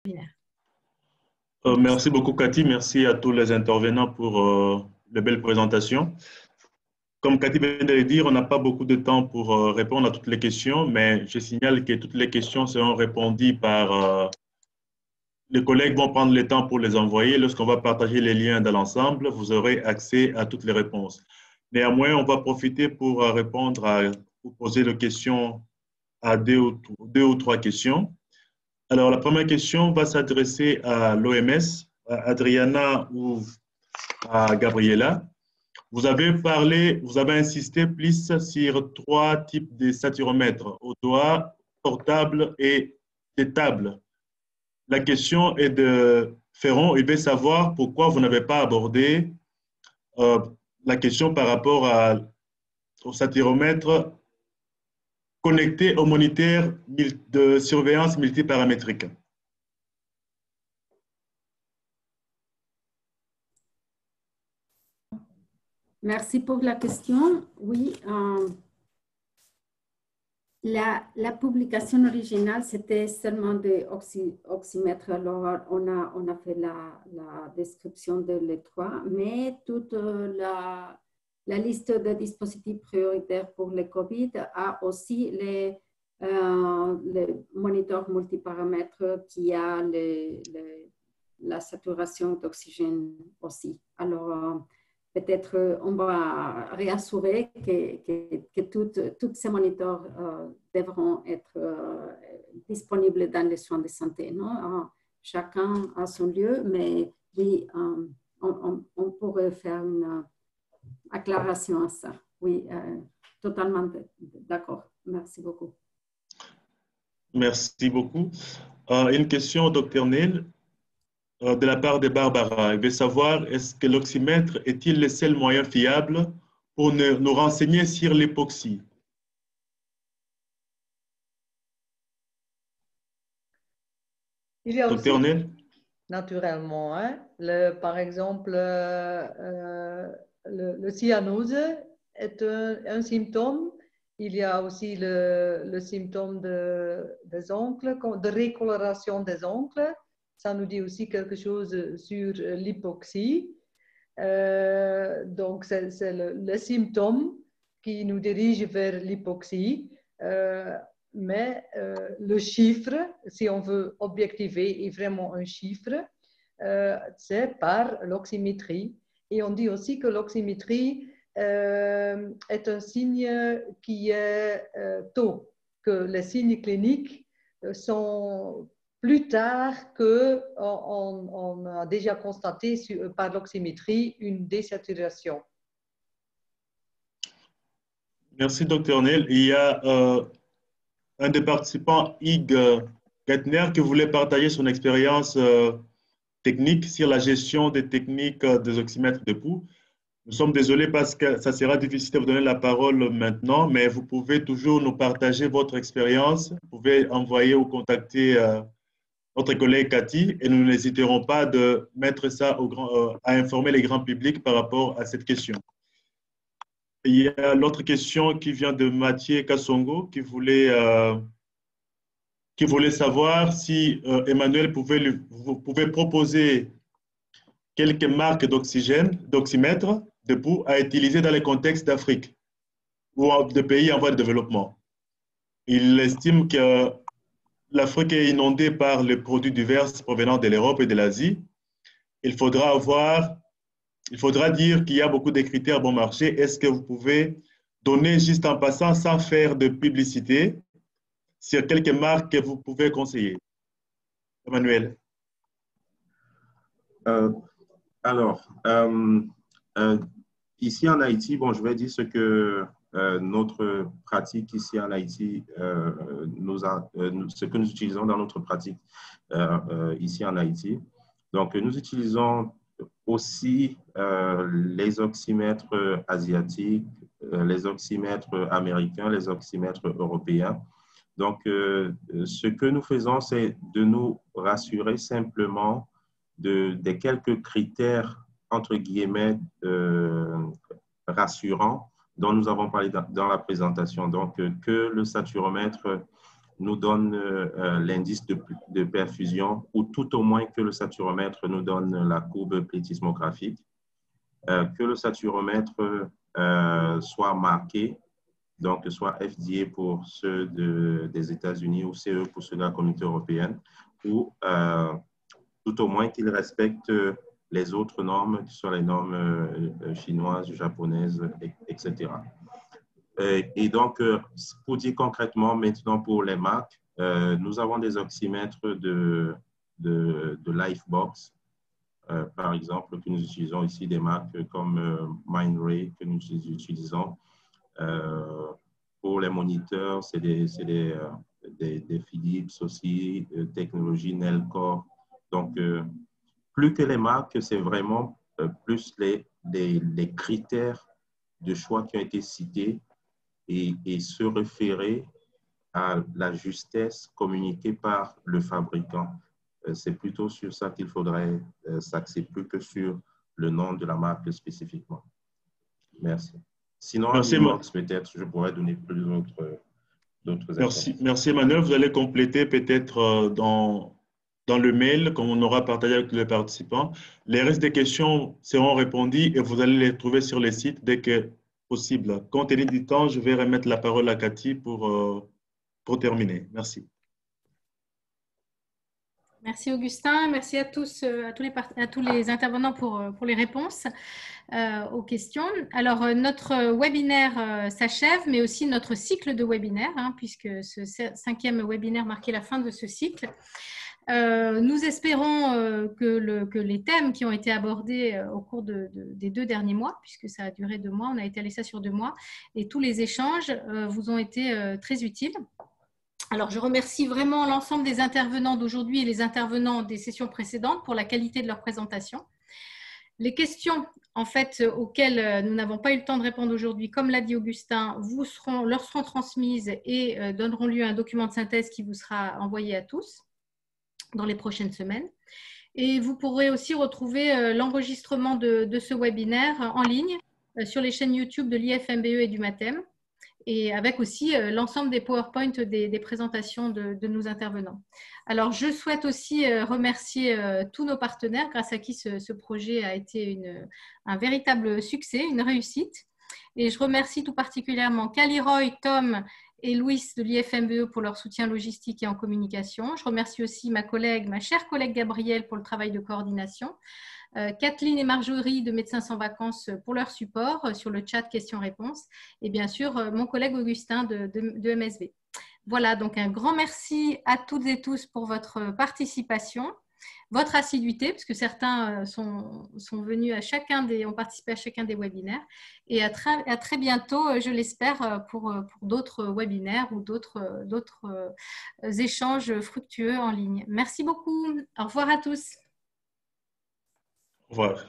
disciplinaire. Merci beaucoup, Cathy. Merci à tous les intervenants pour les belles présentations. Comme Cathy vient de le dire, on n'a pas beaucoup de temps pour répondre à toutes les questions, mais je signale que toutes les questions seront répondues par les collègues vont prendre le temps pour les envoyer. Lorsqu'on va partager les liens dans l'ensemble, vous aurez accès à toutes les réponses. Néanmoins, on va profiter pour répondre ou poser des questions à deux ou trois questions. Alors, la première question va s'adresser à l'OMS, à Adriana ou à Gabriela. Vous avez insisté plus sur trois types de saturomètres, au doigt, portable et des tables. La question est de Ferron. Il veut savoir pourquoi vous n'avez pas abordé la question par rapport au saturomètre connecté au moniteur de surveillance multiparamétrique. Merci pour la question. Oui, la publication originale, c'était seulement des oxymètres. Alors, on a fait la description de les trois, mais toute la liste de dispositifs prioritaires pour le COVID a aussi les moniteurs multiparamètres qui a la saturation d'oxygène aussi. Alors, peut-être on va réassurer que tous ces moniteurs devront être disponibles dans les soins de santé. Non? Chacun a son lieu, mais oui, on pourrait faire une acclaration à ça. Oui, totalement d'accord. Merci beaucoup. Merci beaucoup. Une question au Dr Neil. De la part de Barbara. Elle veut savoir, est-ce que l'oxymètre est-il le seul moyen fiable pour nous renseigner sur l'hypoxie? Il y a Dr. aussi, Neil? naturellement, hein, par exemple, le cyanose est un symptôme. Il y a aussi le symptôme des ongles, de récoloration des ongles. Ça nous dit aussi quelque chose sur l'hypoxie. Donc, c'est le symptôme qui nous dirige vers l'hypoxie. Mais le chiffre, si on veut objectiver et vraiment un chiffre, c'est par l'oxymétrie. Et on dit aussi que l'oxymétrie est un signe qui est tôt, que les signes cliniques sont plus tard qu'on a déjà constaté par l'oxymétrie une désaturation. Merci, Dr. Neil. Il y a un des participants, Hugues Gettner, qui voulait partager son expérience technique sur la gestion des techniques des oxymètres de pouls. Nous sommes désolés parce que ça sera difficile de vous donner la parole maintenant, mais vous pouvez toujours nous partager votre expérience. Vous pouvez envoyer ou contacter notre collègue Cathy et nous n'hésiterons pas de mettre ça à informer les grands publics par rapport à cette question. Il y a l'autre question qui vient de Mathieu Kassongo qui voulait savoir si Emmanuel pouvait proposer quelques marques d'oxymètre de pouls à utiliser dans les contextes d'Afrique ou de pays en voie de développement. Il estime que l'Afrique est inondée par les produits divers provenant de l'Europe et de l'Asie. Il faudra dire qu'il y a beaucoup de critères bon marché. Est-ce que vous pouvez donner juste en passant, sans faire de publicité, sur quelques marques que vous pouvez conseiller? Emmanuel. Ici en Haïti, bon, je vais dire ce que notre pratique ici en Haïti, ce que nous utilisons dans notre pratique ici en Haïti. Donc, nous utilisons aussi les oxymètres asiatiques, les oxymètres américains, les oxymètres européens. Donc, ce que nous faisons, c'est de nous rassurer simplement des quelques critères, entre guillemets, rassurants dont nous avons parlé dans la présentation. Donc, que le saturomètre nous donne l'indice de perfusion, ou tout au moins que le saturomètre nous donne la courbe plétismographique, que le saturomètre soit marqué, donc soit FDA pour ceux des États-Unis ou CE pour ceux de la Communauté européenne, ou tout au moins qu'il respecte les autres normes, qui sont les normes chinoises, japonaises, etc. Et donc, pour dire concrètement, maintenant pour les marques, nous avons des oxymètres de Lifebox, par exemple, que nous utilisons ici, des marques comme Mindray, que nous utilisons. Pour les moniteurs, c'est des Philips aussi, technologie Nelcor. Donc, plus que les marques, c'est vraiment plus les critères de choix qui ont été cités et se référer à la justesse communiquée par le fabricant. C'est plutôt sur ça qu'il faudrait s'axer, plus que sur le nom de la marque spécifiquement. Merci. Sinon, Merci, peut-être, je pourrais donner plus d'autres merci, merci Emmanuel. Vous allez compléter peut-être dans le mail qu'on aura partagé avec les participants. Les restes des questions seront répondues et vous allez les trouver sur les sites dès que possible. Compte tenu du temps, je vais remettre la parole à Cathy pour terminer. Merci. Merci Augustin, merci à tous, à tous les intervenants pour les réponses aux questions. Alors notre webinaire s'achève, mais aussi notre cycle de webinaires, puisque ce 5e webinaire marquait la fin de ce cycle. Nous espérons que les thèmes qui ont été abordés au cours des 2 derniers mois, puisque ça a duré 2 mois, on a étalé ça sur 2 mois, et tous les échanges vous ont été très utiles. Alors, je remercie vraiment l'ensemble des intervenants d'aujourd'hui et les intervenants des sessions précédentes pour la qualité de leur présentation. Les questions, en fait, auxquelles nous n'avons pas eu le temps de répondre aujourd'hui, comme l'a dit Augustin, leur seront transmises et donneront lieu à un document de synthèse qui vous sera envoyé à tous dans les prochaines semaines. Et vous pourrez aussi retrouver l'enregistrement de ce webinaire en ligne sur les chaînes YouTube de l'IFMBE et du MATEM, et avec aussi l'ensemble des PowerPoint des présentations de nos intervenants. Alors, je souhaite aussi remercier tous nos partenaires, grâce à qui ce projet a été un véritable succès, une réussite. Et je remercie tout particulièrement Caliroy, Tom et Louis de l'IFMBE pour leur soutien logistique et en communication. Je remercie aussi ma chère collègue Gabrielle pour le travail de coordination. Kathleen et Marjorie de Médecins sans vacances pour leur support sur le chat questions-réponses et bien sûr mon collègue Augustin de MSV. Voilà, donc un grand merci à toutes et tous pour votre participation, votre assiduité, parce que certains sont venus ont participé à chacun des webinaires, et à très bientôt, je l'espère, pour d'autres webinaires ou d'autres échanges fructueux en ligne. Merci beaucoup. Au revoir à tous. Au revoir.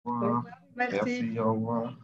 Au revoir. Merci. Merci, au revoir.